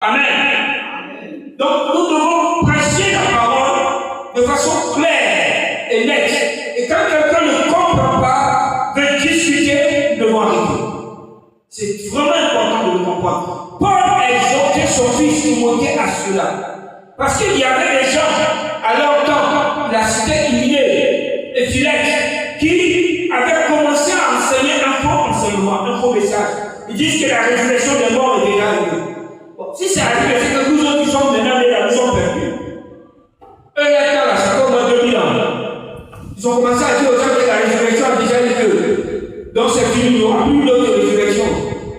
Amen. Donc nous devons prêcher la parole de façon claire et nette. Et quand quelqu'un ne comprend pas, veut discuter, nous devons arrêter. C'est vraiment important de le comprendre. Paul a exhorté son fils Timothée à cela. Parce qu'il y avait des gens, à leur temps, la cité humiliée et Philette, qui avaient commencé à enseigner un faux enseignement, un faux message. Ils disent que la résurrection des morts est déjà arrivée. Bon, si c'est arrivé, c'est que nous autres qui sommes maintenant nés là, nous sommes perdus. Eux, là, ça fait au moins 2000 ans. Ils ont commencé à dire aux gens que la résurrection a déjà eu lieu. Donc c'est fini, il n'y aura plus d'autre résurrection.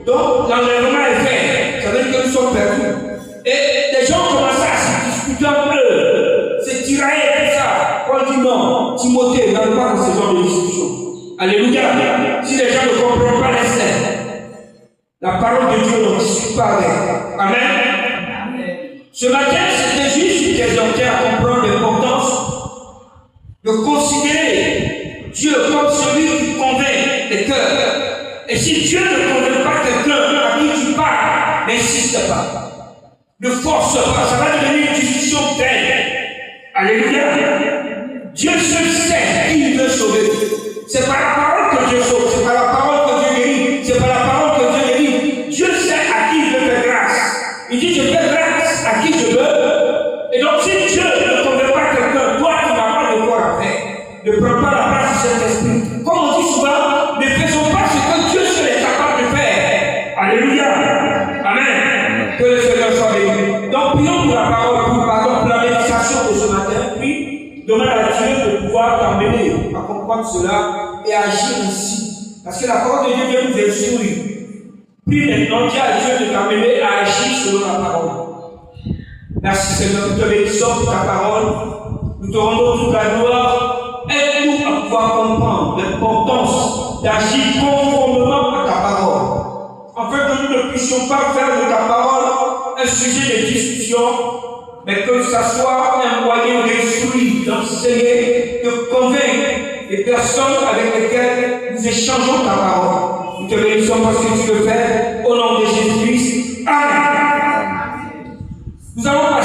Donc l'enlèvement est fait. Ça veut dire que nous sommes perdus. Et les gens commencent à se discuter entre eux, se tirailler et tout ça. Paul dit non, Timothée, n'allez pas dans ce genre de discussion. Alléluia. Si les gens ne comprennent pas les scènes, la parole de Dieu ne discute pas avec. Amen. Ce matin, c'était juste d'exhorter à comprendre l'importance de considérer Dieu comme celui qui convainc les cœurs. Et si Dieu ne convainc pas quelqu'un à qui tu parles, n'insiste pas. Ne force pas, ça va devenir une discussion vaine. Alléluia. Dieu seul sait qui il veut sauver. C'est par la parole que Dieu sauve, c'est par la parole que Dieu guérit, c'est par la parole que Dieu guérit. Dieu sait à qui il veut faire grâce. Il dit je fais grâce à qui je veux. Et donc si Dieu ne convainc pas quelqu'un, toi tu n'as pas de corps à faire. Ne prends pas la place du Saint-Esprit. Comme on dit souvent, ne faisons pas ce que Dieu seul est capable de faire. Alléluia. Amen. Que le Seigneur soit béni. Donc prions pour la parole, pour la méditation de ce matin, puis demande à Dieu de pouvoir t'emmener à comprendre cela et agir ainsi. Parce que la parole de Dieu vient nous instruire. Puis maintenant, dis à Dieu de t'amener à agir selon la parole. Merci Seigneur, nous te bénissons pour ta parole. Nous te rendons toute la gloire. Aide-nous à pouvoir comprendre l'importance d'agir conformément à ta parole. Afin que nous ne puissions pas faire de ta parole un sujet de discussion, mais que ça soit un moyen d'instruire, d'enseigner, de convaincre les personnes avec lesquelles nous échangeons ta parole. Nous te bénissons parce que tu le fais. Au nom de Jésus-Christ. Amen. Nous allons